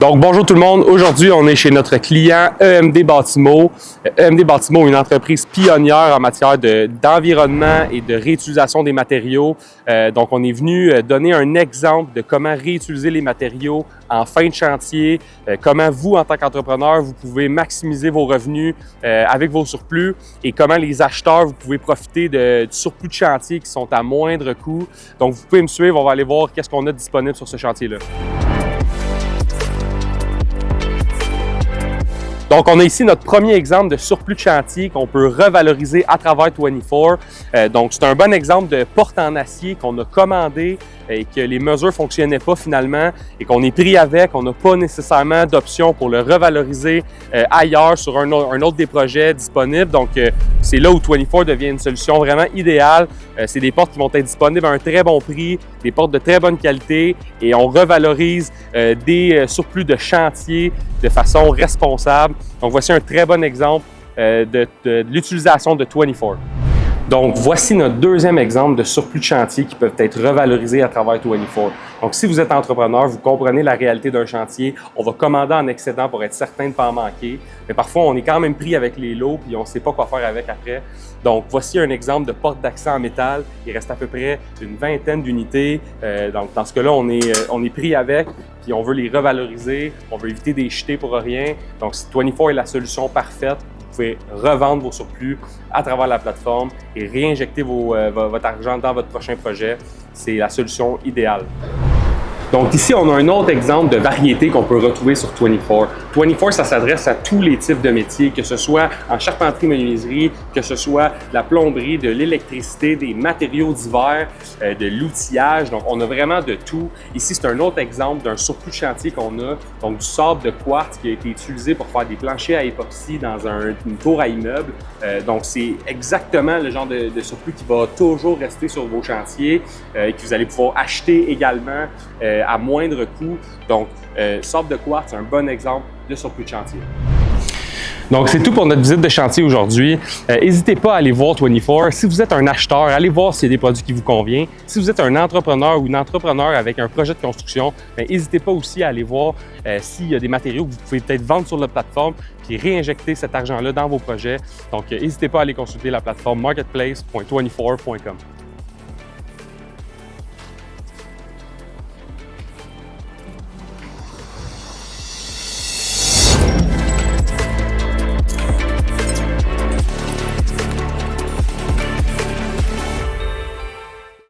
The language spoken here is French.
Donc, bonjour tout le monde. Aujourd'hui, on est chez notre client EMD Bâtimo. EMD Bâtimo est une entreprise pionnière en matière d'environnement et de réutilisation des matériaux. Donc, on est venu donner un exemple de comment réutiliser les matériaux en fin de chantier, comment vous, en tant qu'entrepreneur, vous pouvez maximiser vos revenus avec vos surplus et comment les acheteurs, vous pouvez profiter du surplus de chantier qui sont à moindre coût. Donc, vous pouvez me suivre, on va aller voir qu'est-ce qu'on a disponible sur ce chantier-là. Donc, on a ici notre premier exemple de surplus de chantier qu'on peut revaloriser à travers 24. Donc, c'est un bon exemple de porte en acier qu'on a commandé et que les mesures ne fonctionnaient pas finalement et qu'on est pris avec. On n'a pas nécessairement d'option pour le revaloriser ailleurs sur un autre des projets disponibles. Donc, c'est là où 24 devient une solution vraiment idéale. C'est des portes qui vont être disponibles à un très bon prix, des portes de très bonne qualité et on revalorise des surplus de chantier de façon responsable. Donc, voici un très bon exemple de l'utilisation de 24. Donc, voici notre deuxième exemple de surplus de chantier qui peuvent être revalorisés à travers 24. Donc, si vous êtes entrepreneur, vous comprenez la réalité d'un chantier, on va commander en excédent pour être certain de ne pas en manquer. Mais parfois, on est quand même pris avec les lots puis on ne sait pas quoi faire avec après. Donc, voici un exemple de porte d'accès en métal. Il reste à peu près une vingtaine d'unités. Donc, dans ce cas-là, on est pris avec puis on veut les revaloriser. On veut éviter des jeter pour rien. Donc, 24 est la solution parfaite. Vous pouvez revendre vos surplus à travers la plateforme et réinjecter votre argent dans votre prochain projet. C'est la solution idéale. Donc ici, on a un autre exemple de variété qu'on peut retrouver sur 24. 24, ça s'adresse à tous les types de métiers, que ce soit en charpenterie-menuiserie, que ce soit la plomberie, de l'électricité, des matériaux divers, de l'outillage. Donc, on a vraiment de tout. Ici, c'est un autre exemple d'un surplus de chantier qu'on a. Donc, du sable de quartz qui a été utilisé pour faire des planchers à époxy dans une tour à immeuble. Donc, c'est exactement le genre de surplus qui va toujours rester sur vos chantiers et que vous allez pouvoir acheter également à moindre coût. Donc, sable de quartz, c'est un bon exemple de surplus de chantier. Donc, c'est tout pour notre visite de chantier aujourd'hui. N'hésitez pas à aller voir 24. Si vous êtes un acheteur, allez voir s'il y a des produits qui vous conviennent. Si vous êtes un entrepreneur ou une entrepreneur avec un projet de construction, n'hésitez pas aussi à aller voir s'il y a des matériaux que vous pouvez peut-être vendre sur notre plateforme puis réinjecter cet argent-là dans vos projets. Donc, n'hésitez pas à aller consulter la plateforme marketplace.24.com.